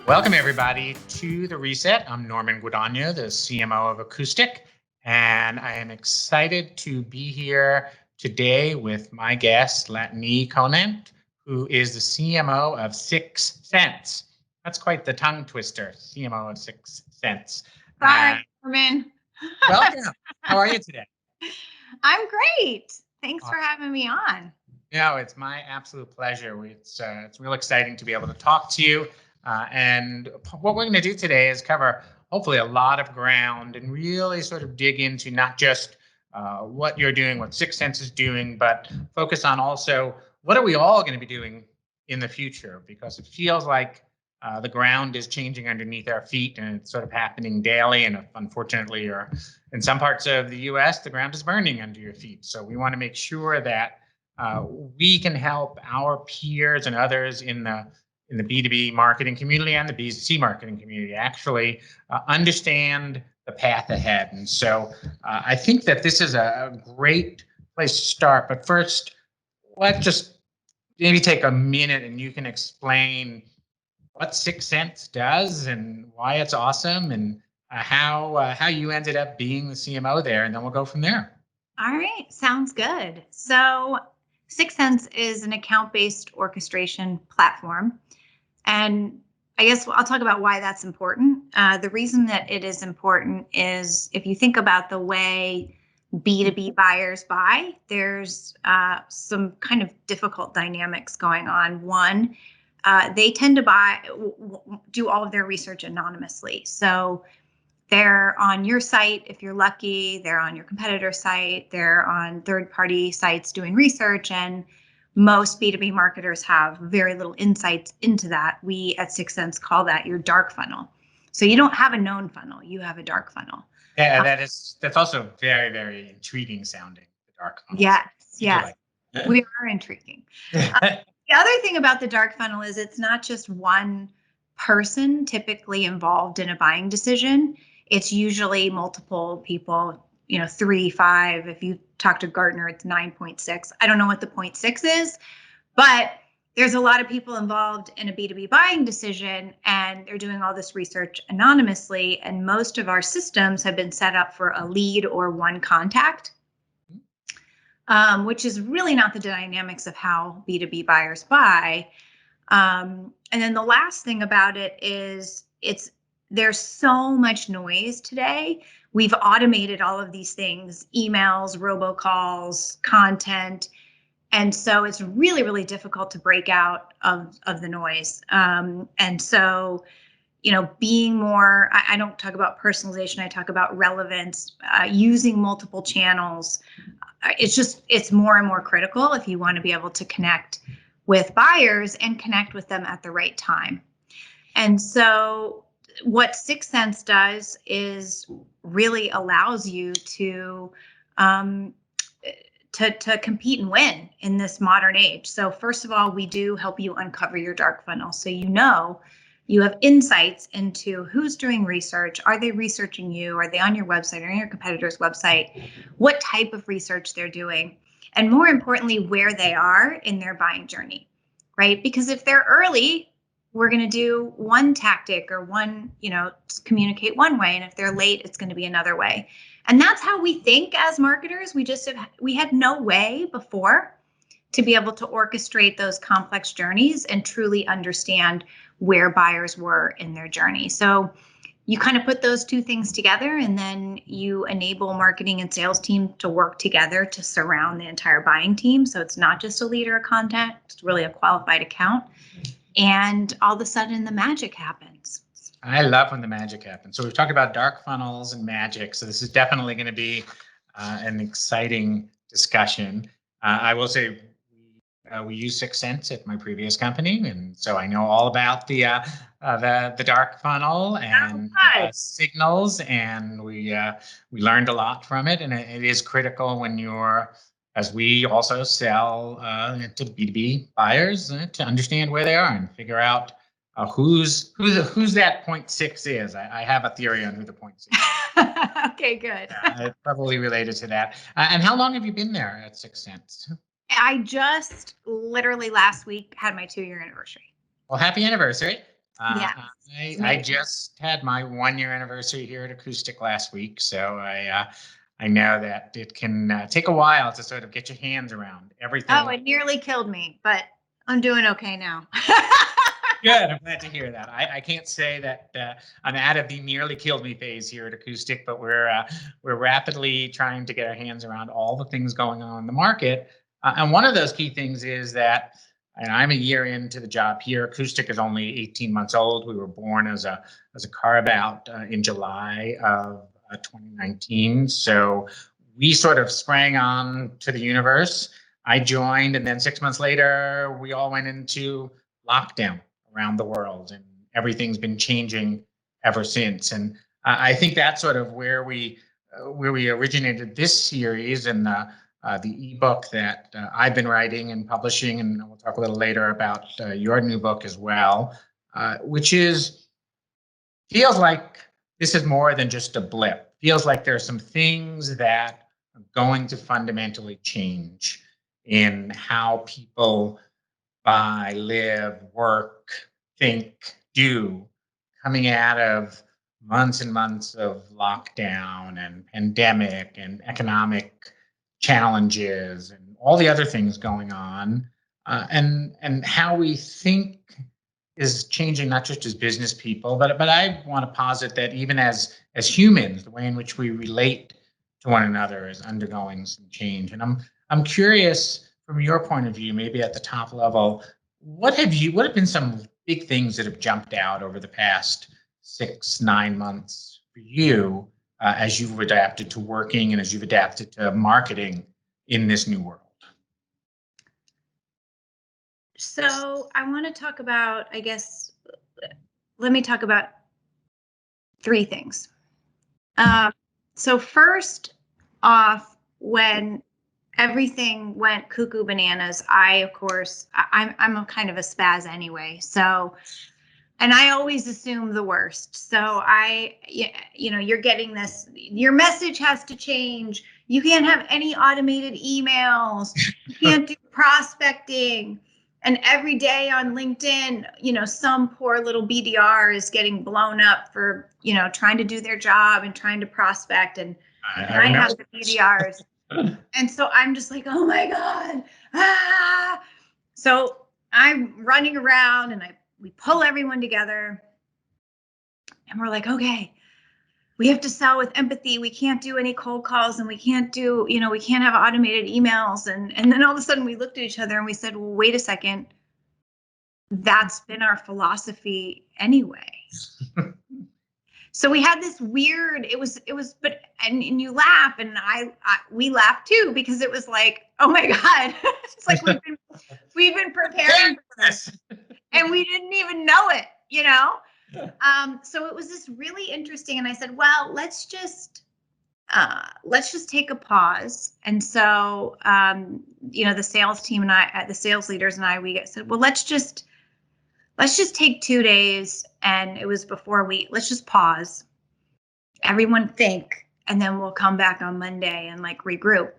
Welcome, everybody, to The Reset. I'm Norman Guadagno, the CMO of Acoustic, and I am excited to be here today with my guest, Latane Conant, who is the CMO of 6 Cents. That's quite the tongue twister, CMO of 6 Cents. Hi, Norman. Welcome. How are you today? I'm great. Thanks for having me on. No, it's my absolute pleasure. It's real exciting to be able to talk to you. And what we're going to do today is cover hopefully a lot of ground and really sort of dig into not just what you're doing, what 6 Cents is doing, but focus on also what are we all going to be doing in the future, because it feels like the ground is changing underneath our feet and it's sort of happening daily. And unfortunately, or in some parts of the US, the ground is burning under your feet. So we want to make sure that we can help our peers and others in the B2B marketing community and the B2C marketing community actually understand the path ahead. And so I think that this is a great place to start. But first, let's just maybe take a minute and you can explain what 6 Cents does and why it's awesome and how you ended up being the CMO there. And then we'll go from there. All right. Sounds good. So 6 Cents is an account-based orchestration platform. And I guess I'll talk about why that's important. The reason that it is important is if you think about the way B2B buyers buy, there's some kind of difficult dynamics going on. One, they tend to do all of their research anonymously. So they're on your site if you're lucky, they're on your competitor site, they're on third-party sites doing research, and most B2B marketers have very little insights into that. We at 6 Cents call that your dark funnel. So you don't have a known funnel, you have a dark funnel. Yeah, that's also very, very intriguing sounding, the dark funnel. Yes. We are intriguing. The other thing about the dark funnel is it's not just one person typically involved in a buying decision. It's usually multiple people, 3, 5. If you talk to Gartner, it's 9.6. I don't know what the 0.6 is, but there's a lot of people involved in a B2B buying decision, and they're doing all this research anonymously. And most of our systems have been set up for a lead or one contact, which is really not the dynamics of how B2B buyers buy. And then the last thing about it is there's so much noise today. We've automated all of these things, emails, robocalls, content. And so it's really, really difficult to break out of the noise. And so, being more, I don't talk about personalization, I talk about relevance, using multiple channels. It's more and more critical if you want to be able to connect with buyers and connect with them at the right time. And so what 6 Cents does is really allows you to compete and win in this modern age. So first of all, we do help you uncover your dark funnel. So you have insights into who's doing research. Are they researching you? Are they on your website or on your competitor's website? What type of research they're doing? And more importantly, where they are in their buying journey, right? Because if they're early, we're going to do one tactic or communicate one way. And if they're late, it's going to be another way. And that's how we think as marketers. We had no way before to be able to orchestrate those complex journeys and truly understand where buyers were in their journey. So you kind of put those two things together, and then you enable marketing and sales team to work together to surround the entire buying team. So it's not just a lead or a contact, it's really a qualified account. And all of a sudden the magic happens. I love when the magic happens. So we've talked about dark funnels and magic. So this is definitely going to be an exciting discussion. I will say we use 6 Cents at my previous company, and so I know all about the dark funnel and signals, and we learned a lot from it. And it is critical when as we also sell to B2B buyers to understand where they are and figure out who's that 0.6 is. I have a theory on who the 0.6 is. Okay, good. Probably related to that. And how long have you been there at 6 Cents? I just literally last week had my 2-year anniversary. Well, happy anniversary. Uh, Yeah. I just had my 1 year anniversary here at Acoustic last week, so I know that it can take a while to sort of get your hands around Oh, everything. it nearly killed me, but I'm doing okay now. Good. I'm glad to hear that. I can't say that I'm out of the nearly killed me phase here at Acoustic, but we're rapidly trying to get our hands around all the things going on in the market. And one of those key things is that, and I'm a year into the job here. Acoustic is only 18 months old. We were born as a carve out in July of 2019. So we sort of sprang on to the universe. I joined, and then 6 months later, we all went into lockdown around the world, and everything's been changing ever since. And I think that's sort of where we originated this series, and the ebook that I've been writing and publishing, and we'll talk a little later about your new book as well, which is feels like this is more than just a blip. Feels like there are some things that are going to fundamentally change in how people buy, live, work, think, do, coming out of months and months of lockdown and pandemic and economic challenges and all the other things going on, and how we think is changing, not just as business people, but I want to posit that even as humans, the way in which we relate to one another is undergoing some change. And I'm curious from your point of view, maybe at the top level, what have been some big things that have jumped out over the past 6, 9 months for you, as you've adapted to working and as you've adapted to marketing in this new world? So I want to talk about, I guess, let me talk about three things. So first off, when everything went cuckoo bananas, of course, I'm a kind of a spaz anyway. So, and I always assume the worst. So you're getting this, your message has to change. You can't have any automated emails. You can't do prospecting. And every day on LinkedIn, some poor little BDR is getting blown up for, trying to do their job and trying to prospect. And I have the BDRs. And so I'm just like, oh my God. Ah. So I'm running around and we pull everyone together and we're like, okay, we have to sell with empathy. We can't do any cold calls, and we can't have automated emails. And then all of a sudden we looked at each other and we said, well, wait a second. That's been our philosophy anyway. So we had this weird, and you laugh, and we laughed too, because it was like, oh my God, it's like we've been preparing for this and we didn't even know it, So it was this really interesting, and I said, well, let's just take a pause. And so, the sales team and the sales leaders and we said, well, let's just take 2 days. And it was let's just pause, everyone think, and then we'll come back on Monday and regroup.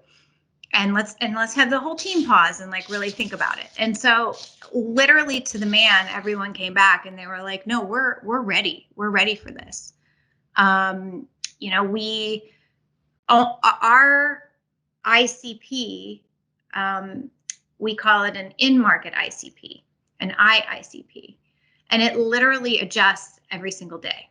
And let's have the whole team pause and really think about it. And so literally to the man, everyone came back and they were like, no, we're ready. We're ready for this. Our ICP, we call it an in-market ICP, an ICP. And it literally adjusts every single day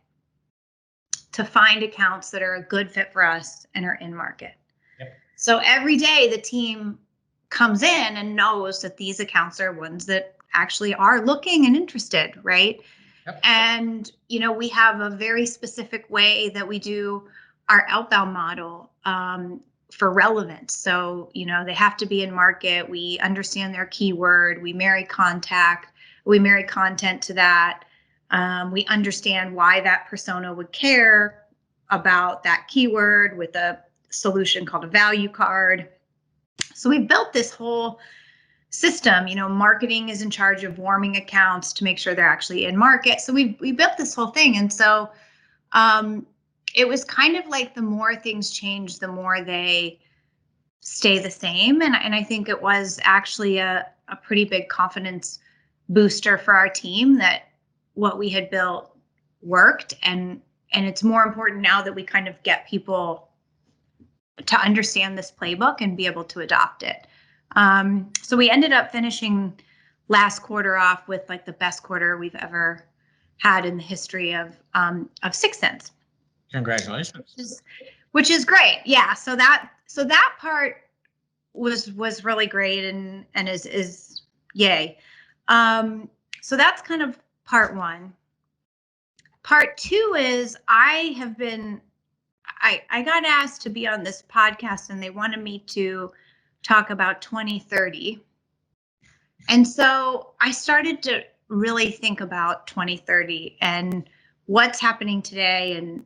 to find accounts that are a good fit for us and are in market. Yep. So every day the team comes in and knows that these accounts are ones that actually are looking and interested, right? Yep. And, we have a very specific way that we do our outbound model for relevance. So, they have to be in market. We understand their keyword. We marry content to that. We understand why that persona would care about that keyword with a solution called a value card. So we built this whole system. Marketing is in charge of warming accounts to make sure they're actually in market. So we built this whole thing. And so it was kind of like the more things change, the more they stay the same. And I think it was actually a pretty big confidence booster for our team that what we had built worked, and it's more important now that we kind of get people to understand this playbook and be able to adopt it. So we ended up finishing last quarter off with like the best quarter we've ever had in the history of 6 Cents. Congratulations. Which is great. Yeah. So that part was really great and is yay. So that's kind of part one. Part two is I got asked to be on this podcast and they wanted me to talk about 2030. And so I started to really think about 2030 and what's happening today and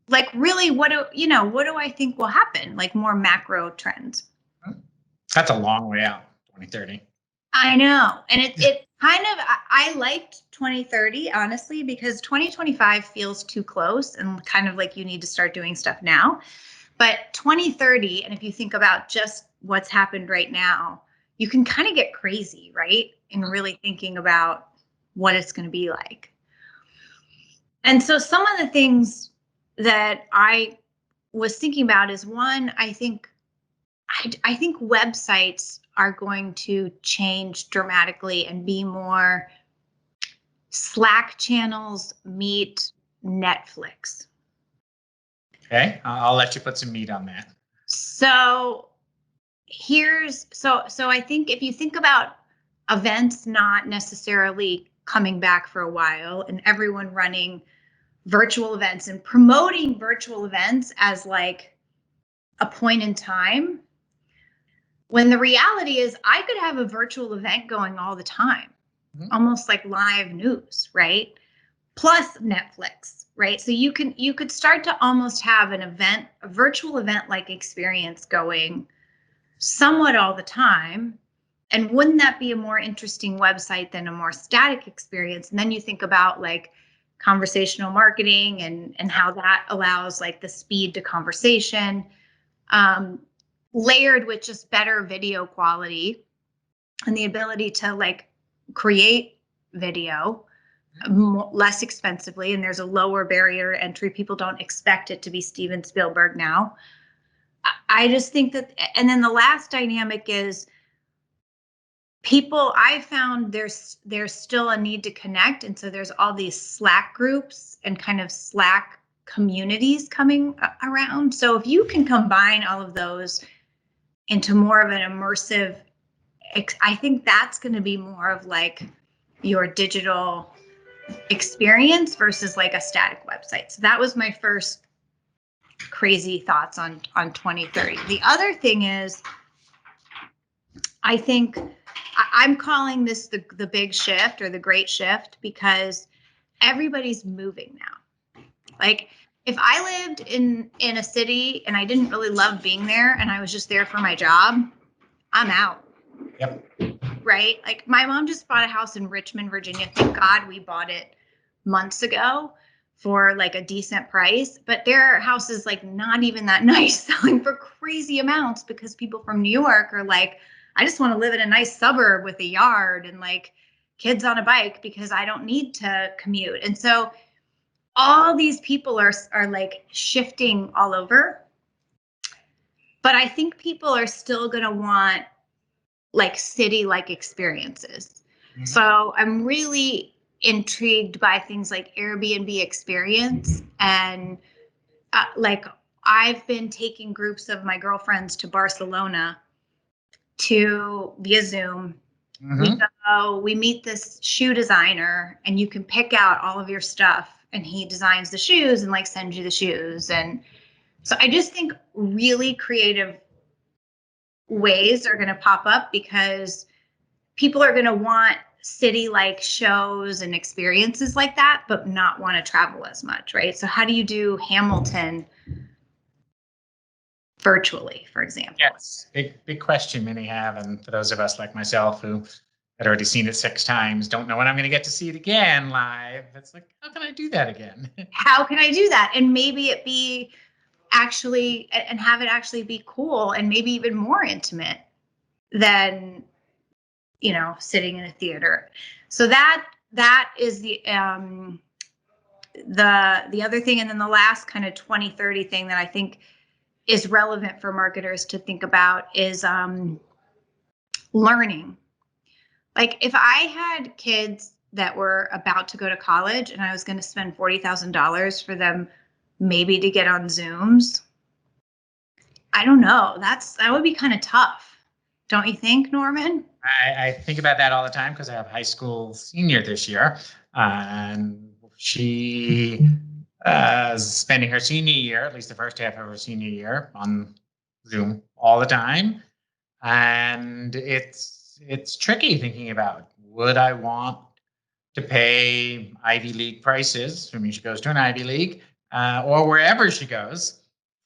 like really what do I think will happen? Like more macro trends. That's a long way out, 2030. I know. And it kind of, I liked 2030, honestly, because 2025 feels too close and kind of like you need to start doing stuff now. But 2030, and if you think about just what's happened right now, you can kind of get crazy, right? In really thinking about what it's going to be like. And so some of the things that I was thinking about is one, I think websites are going to change dramatically and be more Slack channels meet Netflix. Okay, I'll let you put some meat on that. So I think if you think about events not necessarily coming back for a while and everyone running virtual events and promoting virtual events as like a point in time, when the reality is I could have a virtual event going all the time, almost like live news, right? Plus Netflix, right? So you could start to almost have a virtual event like experience going somewhat all the time. And wouldn't that be a more interesting website than a more static experience? And then you think about like conversational marketing and how that allows like the speed to conversation, layered with just better video quality and the ability to like create video less expensively. And there's a lower barrier to entry. People don't expect it to be Steven Spielberg now. I just think that, and then the last dynamic is people, I found there's still a need to connect. And so there's all these Slack groups and kind of Slack communities coming around. So if you can combine all of those into more of an immersive, I think that's going to be more of like your digital experience versus like a static website. So that was my first crazy thoughts on 2030. The other thing is, I think I'm calling this the big shift or the great shift because everybody's moving now. Like if I lived in a city and I didn't really love being there and I was just there for my job, I'm out. Yep. Right? Like my mom just bought a house in Richmond, Virginia. Thank God we bought it months ago for like a decent price, but their house is like not even that nice, selling for crazy amounts because people from New York are like, I just want to live in a nice suburb with a yard and like kids on a bike because I don't need to commute. And so all these people are like shifting all over. But I think people are still going to want like city-like experiences. Mm-hmm. So I'm really intrigued by things like Airbnb experience. And like I've been taking groups of my girlfriends to Barcelona via Zoom. Mm-hmm. We meet this shoe designer and you can pick out all of your stuff and he designs the shoes and like sends you the shoes. And so I just think really creative ways are going to pop up because people are going to want city-like shows and experiences like that, but not want to travel as much, right? So how do you do Hamilton virtually, for example? Yes, big question many have. And for those of us like myself who had already seen it 6 times, don't know when I'm going to get to see it again live. It's like, how can I do that again? How can I do that? And maybe it be actually, and have it actually be cool and maybe even more intimate than, sitting in a theater. So that that is the other thing. And then the last kind of 2030 thing that I think is relevant for marketers to think about is learning. Like if I had kids that were about to go to college and I was going to spend $40,000 for them maybe to get on Zooms, I don't know. That would be kind of tough. Don't you think, Norman? I think about that all the time because I have high school senior this year, and she is spending her senior year, at least the first half of her senior year, on Zoom all the time, and it's tricky thinking about, would I want to pay Ivy League prices, assuming she goes to an Ivy League, or wherever she goes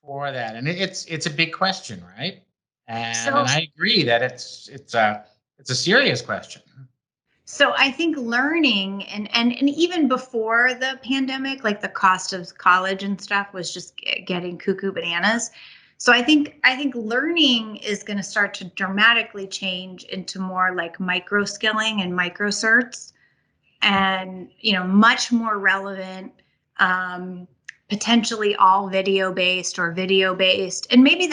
for that, and it's a big question, right? And So I agree that it's a serious question. So I think learning and even before the pandemic, like the cost of college and stuff was just getting cuckoo bananas. So I think learning is going to start to dramatically change into more like micro skilling and micro certs, and much more relevant, potentially all video based or video based, and maybe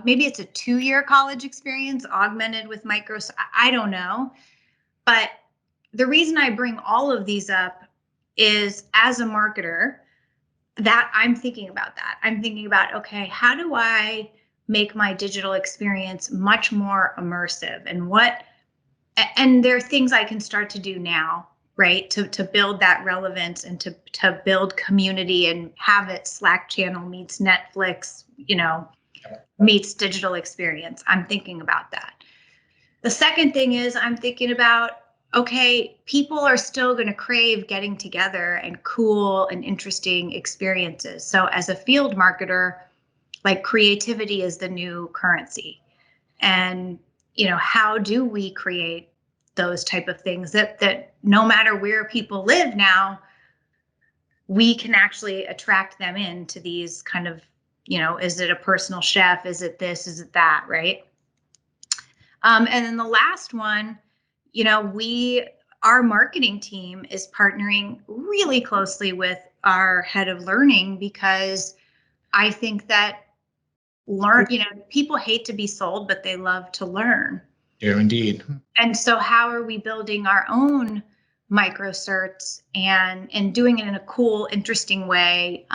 maybe it's a 2-year college experience augmented with micro. I don't know, but the reason I bring all of these up is as a marketer that I'm thinking about that. I'm thinking about, okay, how do I make my digital experience much more immersive, and there are things I can start to do now, right? To build that relevance and to build community and have it Slack channel meets Netflix, meets digital experience. I'm thinking about that. The second thing is I'm thinking about, okay, people are still going to crave getting together and cool and interesting experiences. So as a field marketer, like creativity is the new currency. And, how do we create those type of things that no matter where people live now, we can actually attract them into these kind of, is it a personal chef? Is it this? Is it that? Right? And then the last one, our marketing team is partnering really closely with our head of learning, because I think that people hate to be sold, but they love to learn. Yeah, indeed. And so how are we building our own micro certs and doing it in a cool, interesting way,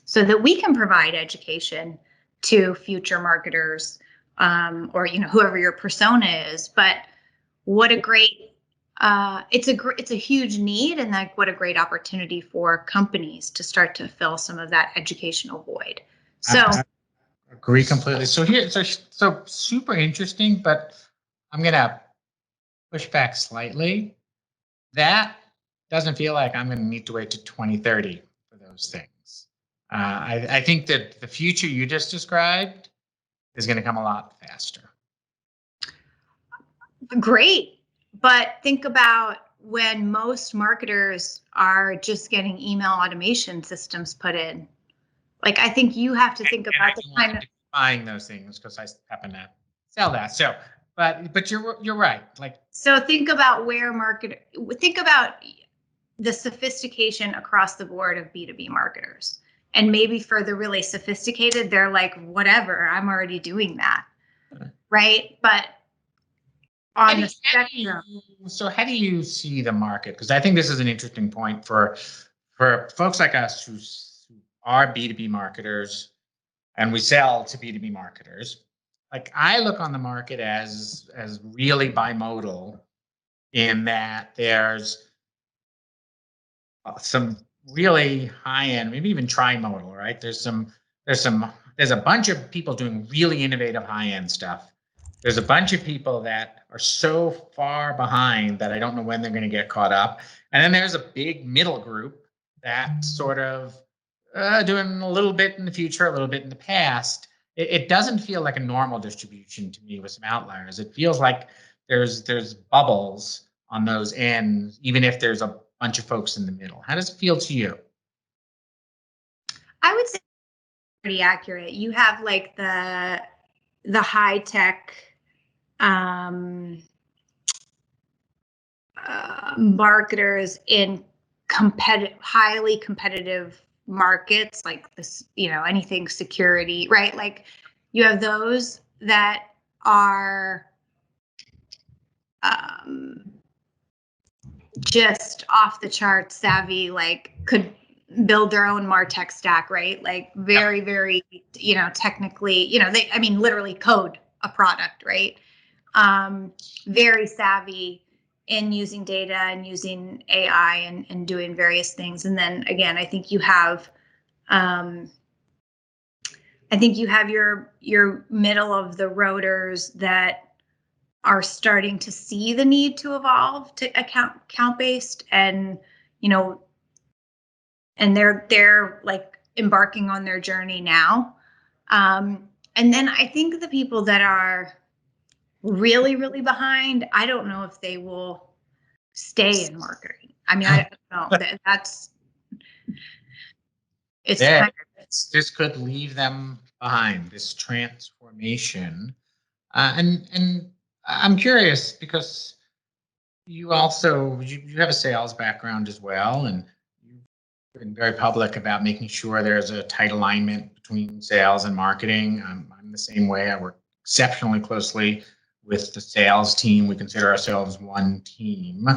so that we can provide education to future marketers, or whoever your persona is. But what a great it's a huge need, and like what a great opportunity for companies to start to fill some of that educational void. So I agree completely. So super interesting, but I'm gonna push back slightly. That doesn't feel like I'm gonna need to wait to 2030 for those things. I think that the future you just described is going to come a lot faster. great. But think about when most marketers are just getting email automation systems put in. Like, I think you have to think about the kind of buying those things because I happen to sell that. So, but you're right. Like, so think about think about the sophistication across the board of B2B marketers. And maybe for the really sophisticated, they're like, whatever, I'm already doing that. Right. But on the spectrum. So how do you see the market? Because I think this is an interesting point for folks like us who are B2B marketers and we sell to B2B marketers. Like, I look on the market as really bimodal, in that there's some really high end, maybe even trimodal, right? There's a bunch of people doing really innovative high end stuff. There's a bunch of people that are so far behind that I don't know when they're going to get caught up. And then there's a big middle group that sort of doing a little bit in the future, a little bit in the past. It doesn't feel like a normal distribution to me with some outliers. It feels like there's bubbles on those ends, even if there's a bunch of folks in the middle. How does it feel to you? I would say pretty accurate. You have like the high tech, marketers in highly competitive markets like this, anything security, right? Like you have those that are just off the charts savvy, like could build their own MarTech stack, right? Like very, very, technically, literally code a product, right? Very savvy in using data and using AI and doing various things. And then again, I think you have your middle of the roaders that are starting to see the need to evolve to account based, and and they're like embarking on their journey now. And then I think the people that are really, really behind, I don't know if they will stay in marketing. I mean, I don't know. It's Yeah, kind of this could leave them behind, this transformation. And I'm curious because you have a sales background as well, and you've been very public about making sure there's a tight alignment between sales and marketing. I'm the same way. I work exceptionally closely with the sales team. We consider ourselves one team.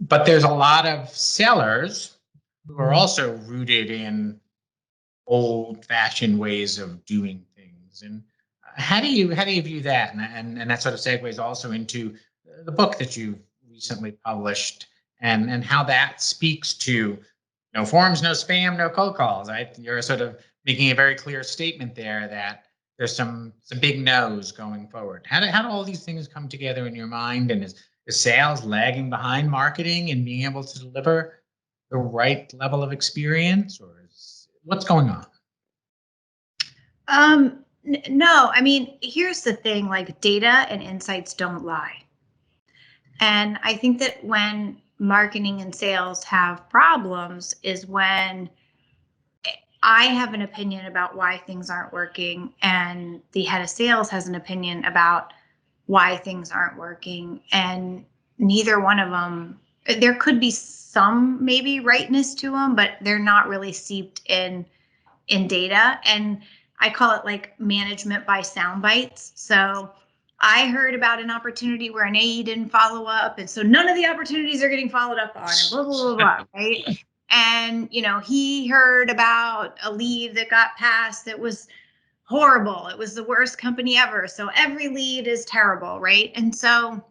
But there's a lot of sellers who are also rooted in old-fashioned ways of doing things. And how do you view that? And that sort of segues also into the book that you recently published, and how that speaks to no forms, no spam, no cold calls. Right? You're sort of making a very clear statement there that there's some big no's going forward. How do all these things come together in your mind? And is sales lagging behind marketing and being able to deliver the right level of experience, or what's going on? no. I mean, here's the thing: like data and insights don't lie. And I think that when marketing and sales have problems is when I have an opinion about why things aren't working, and the head of sales has an opinion about why things aren't working, and neither one of them, there could be some maybe rightness to them, but they're not really seeped in data. And I call it like management by sound bites. So I heard about an opportunity where an AE didn't follow up, and so none of the opportunities are getting followed up on, and blah, blah, blah, blah, right? And, he heard about a lead that got passed that was horrible. It was the worst company ever. So every lead is terrible, right? And so,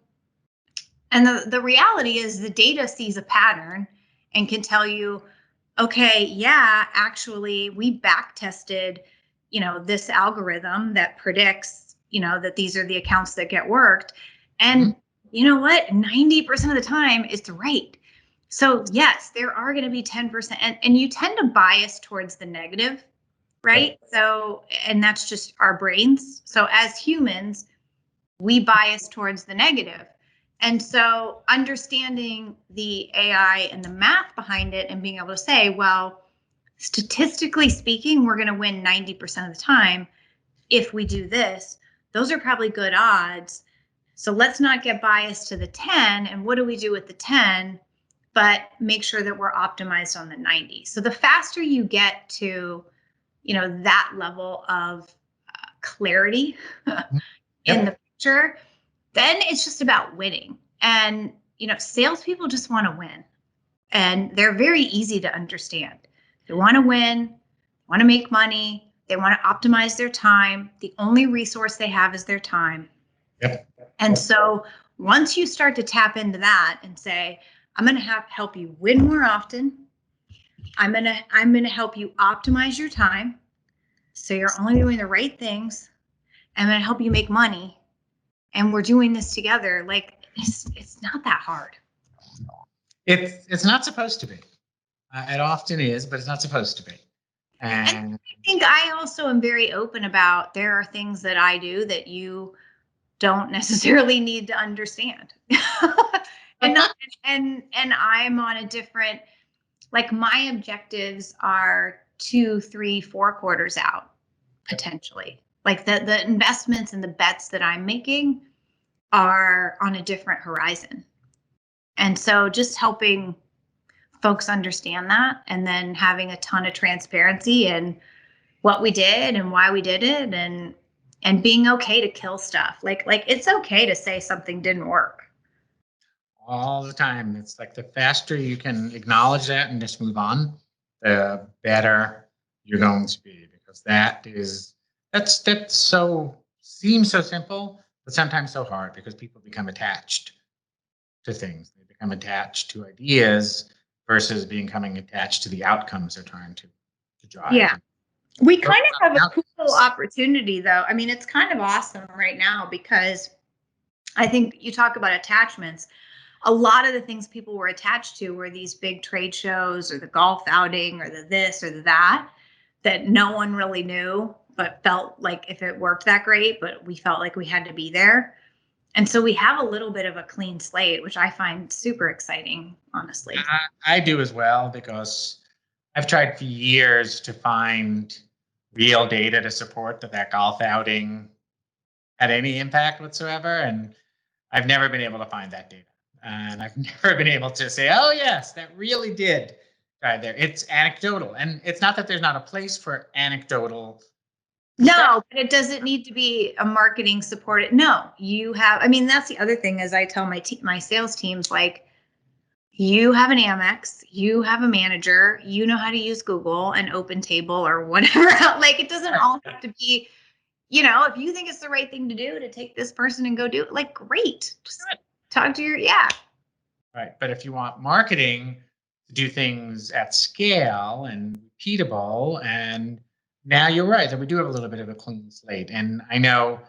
and the reality is the data sees a pattern and can tell you, okay, yeah, actually we back tested, this algorithm that predicts, that these are the accounts that get worked. And you know what? 90% of the time it's right. So yes, there are going to be 10%, and you tend to bias towards the negative, right? So, and that's just our brains. So as humans, we bias towards the negative. And so understanding the AI and the math behind it and being able to say, well, statistically speaking, we're going to win 90% of the time if we do this. Those are probably good odds. So let's not get biased to the 10. And what do we do with the 10? But make sure that we're optimized on the 90. So the faster you get to, that level of clarity in the picture, then it's just about winning. And, salespeople just want to win. And they're very easy to understand. They want to win, want to make money, they want to optimize their time. The only resource they have is their time. Yep. And so once you start to tap into that and say, I'm going to help you win more often. I'm going to help you optimize your time, so you're only doing the right things. I'm going to help you make money, and we're doing this together. Like it's not that hard. It's not supposed to be. It often is, but it's not supposed to be. And I think I also am very open about, there are things that I do that you don't necessarily need to understand. and I'm on a different, like my objectives are 2, 3, 4 quarters out, potentially. Like the investments and the bets that I'm making are on a different horizon. And so just helping folks understand that, and then having a ton of transparency and what we did and why we did it, and being okay to kill stuff. Like it's okay to say something didn't work. All the time. It's like the faster you can acknowledge that and just move on, the better you're going to be, because that's so seems so simple, but sometimes so hard because people become attached to things. They become attached to ideas versus becoming attached to the outcomes they're trying to drive. Yeah. We kind Focus of on have the a cool outcomes. opportunity though. I mean, it's kind of awesome right now because I think you talk about attachments. A lot of the things people were attached to were these big trade shows or the golf outing or the this or the that no one really knew, but felt like if it worked that great, but we felt like we had to be there. And so we have a little bit of a clean slate, which I find super exciting, honestly. I do as well, because I've tried for years to find real data to support that golf outing had any impact whatsoever. And I've never been able to find that data. And I've never been able to say, oh, yes, that really did right there. It's anecdotal. And it's not that there's not a place for anecdotal perspective. No, but it doesn't need to be a marketing supported. No, you have, I mean, that's the other thing as I tell my sales teams, like, you have an Amex, you have a manager, you know how to use Google and Open Table or whatever. Like, it doesn't all have to be, if you think it's the right thing to do to take this person and go do it, like, great. Just talk to yeah. Right. But if you want marketing to do things at scale and repeatable, and now you're right that we do have a little bit of a clean slate. And I know,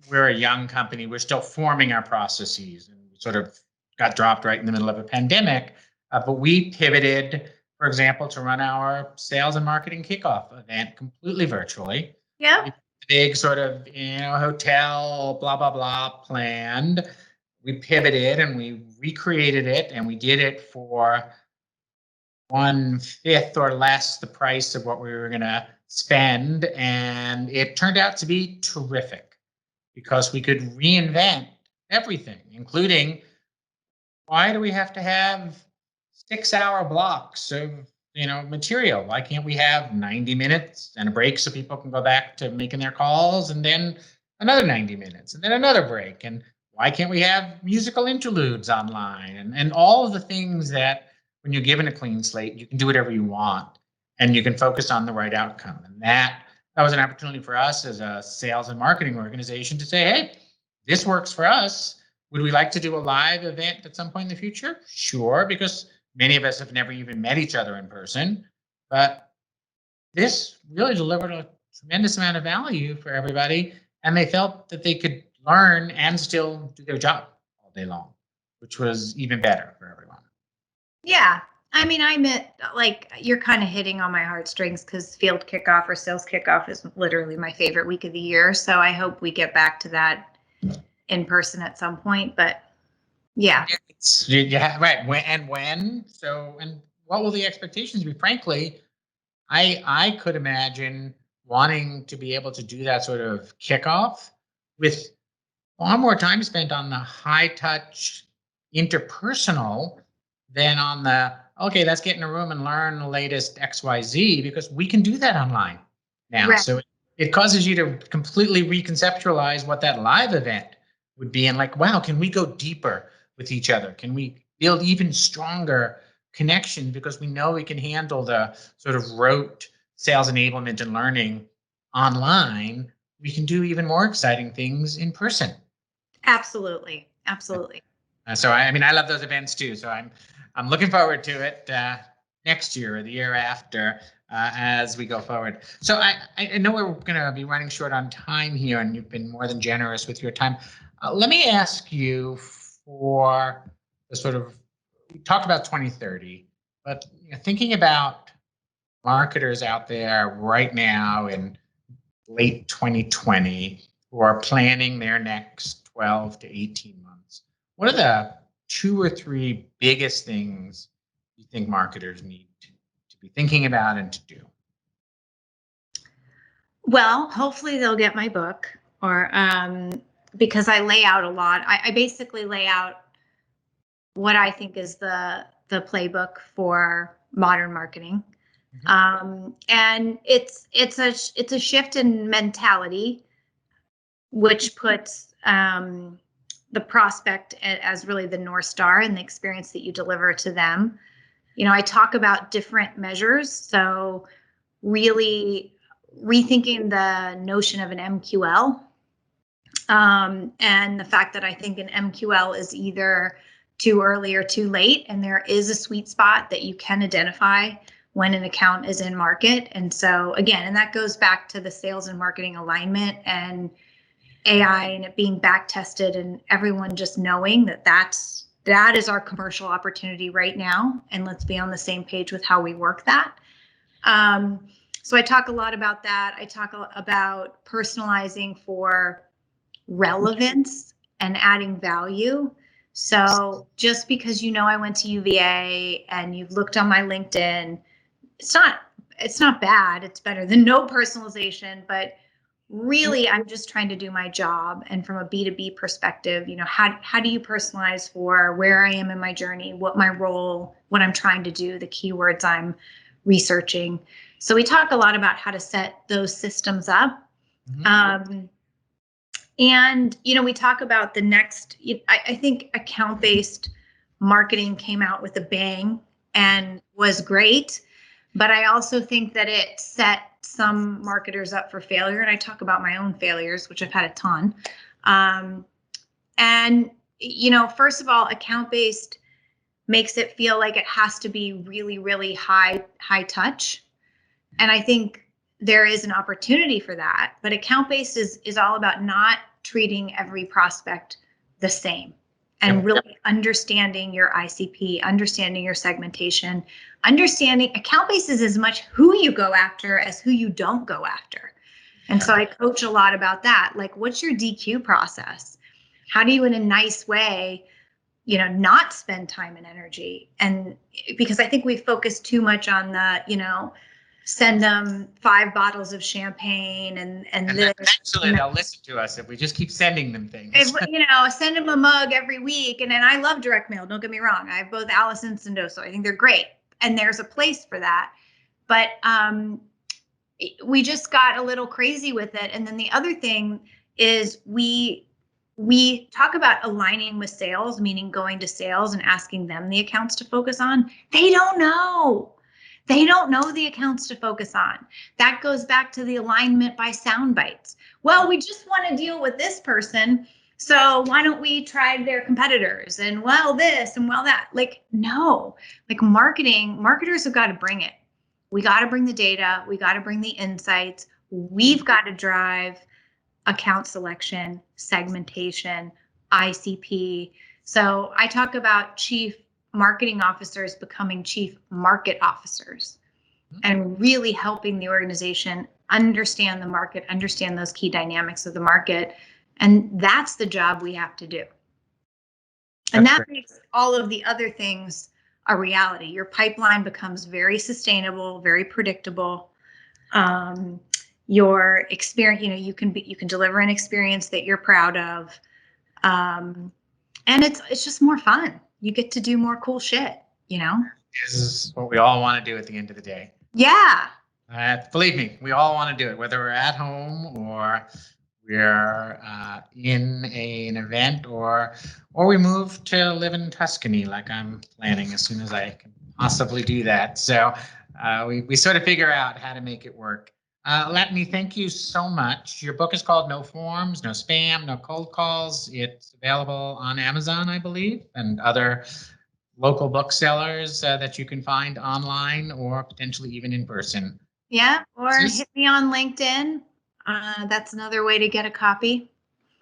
we're a young company, we're still forming our processes, and we sort of got dropped right in the middle of a pandemic. But we pivoted, for example, to run our sales and marketing kickoff event completely virtually. Yeah. Big sort of, hotel, blah, blah, blah planned. We pivoted and we recreated it, and we did it for 1/5 or less the price of what we were going to spend. And it turned out to be terrific because we could reinvent everything, including, why do we have to have 6-hour blocks of material? Why can't we have 90 minutes and a break so people can go back to making their calls, and then another 90 minutes and then another break? And why can't we have musical interludes online, and all of the things that, when you're given a clean slate, you can do whatever you want and you can focus on the right outcome? And that was an opportunity for us as a sales and marketing organization to say, hey, this works for us. Would we like to do a live event at some point in the future? Sure, because many of us have never even met each other in person. But this really delivered a tremendous amount of value for everybody. And they felt that they could learn and still do their job all day long, which was even better for everyone. Yeah. I mean, I meant, like, you're kind of hitting on my heartstrings because field kickoff or sales kickoff is literally my favorite week of the year. So I hope we get back to that in person at some point. But yeah. Yeah, right. When? So, and what will the expectations be? Frankly, I could imagine wanting to be able to do that sort of kickoff with far more time spent on the high touch interpersonal than on the, okay, let's get in a room and learn the latest XYZ, because we can do that online now. Right. So it causes you to completely reconceptualize what that live event would be, and like, wow, can we go deeper with each other? Can we build even stronger connection because we know we can handle the sort of rote sales enablement and learning online? We can do even more exciting things in person. Absolutely. Absolutely. So I mean, I love those events too. So I'm looking forward to it next year or the year after, as we go forward. So I know we're going to be running short on time here, and you've been more than generous with your time. Let me ask you for the sort of, we talked about 2030, but thinking about marketers out there right now in late 2020 who are planning their next 12 to 18 months, what are the 2 or 3 biggest things you think marketers need to be thinking about and to do? Well, hopefully they'll get my book, or because I lay out a lot. I basically lay out what I think is the playbook for modern marketing. And it's a shift in mentality, which puts the prospect as really the North Star and the experience that you deliver to them. I talk about different measures. So really rethinking the notion of an MQL, and the fact that I think an MQL is either too early or too late, and there is a sweet spot that you can identify when an account is in market. And so again, and that goes back to the sales and marketing alignment and AI and it being back tested and everyone just knowing that is our commercial opportunity right now. And let's be on the same page with how we work that. So I talk a lot about that. I talk about personalizing for relevance and adding value. So just because I went to UVA and you've looked on my LinkedIn, it's not bad. It's better than no personalization, but really I'm just trying to do my job. And from a B2B perspective, how do you personalize for where I am in my journey, what my role, what I'm trying to do, the keywords I'm researching. So we talk a lot about how to set those systems up. And, we talk about the next, I think account-based marketing came out with a bang and was great. But I also think that it set some marketers up for failure. And I talk about my own failures, which I've had a ton. And, first of all, account-based makes it feel like it has to be really, really high touch. And I think there is an opportunity for that. But account-based is all about not treating every prospect the same and really understanding your ICP, understanding your segmentation, understanding account-based is as much who you go after as who you don't go after. And so I coach a lot about that. Like, what's your DQ process? How do you, in a nice way, not spend time and energy? And because I think we focus too much on the, send them 5 bottles of champagne and eventually they'll listen to us if we just keep sending them things. Send them a mug every week. And I love direct mail. Don't get me wrong. I have both Alice and Sendoso. I think they're great. And there's a place for that. But we just got a little crazy with it. And then the other thing is we talk about aligning with sales, meaning going to sales and asking them the accounts to focus on. They don't know. They don't know the accounts to focus on. That goes back to the alignment by sound bites. Well, we just want to deal with this person. So why don't we try their competitors and this and that? Like, no, like marketers have got to bring it. We got to bring the data. We got to bring the insights. We've got to drive account selection, segmentation, ICP. So I talk about chief marketing officers becoming chief market officers and really helping the organization understand the market, understand those key dynamics of the market. And that's the job we have to do. And that makes all of the other things a reality. Your pipeline becomes very sustainable, very predictable. Your experience, you can deliver an experience that you're proud of. And it's just more fun. You get to do more cool shit, This is what we all want to do at the end of the day. Yeah. Believe me, we all want to do it, whether we're at home or we're in an event or we move to live in Tuscany, like I'm planning as soon as I can possibly do that. So we sort of figure out how to make it work. Latane, thank you so much. Your book is called No Forms, No Spam, No Cold Calls. It's available on Amazon, I believe, and other local booksellers that you can find online or potentially even in person. Yeah, or hit me on LinkedIn. That's another way to get a copy.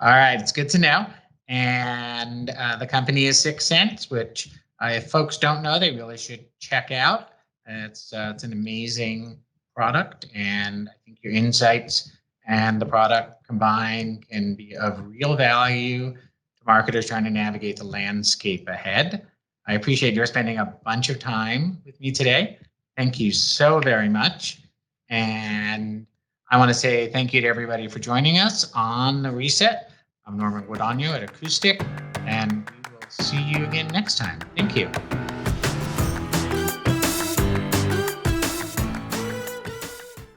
All right, it's good to know. And the company is 6 Cents, which if folks don't know, they really should check out. It's an amazing product, and I think your insights and the product combined can be of real value to marketers trying to navigate the landscape ahead. I appreciate your spending a bunch of time with me today. Thank you so very much. And I want to say thank you to everybody for joining us on The Reset. I'm Norman Guadagno at Acoustic, and we will see you again next time. Thank you.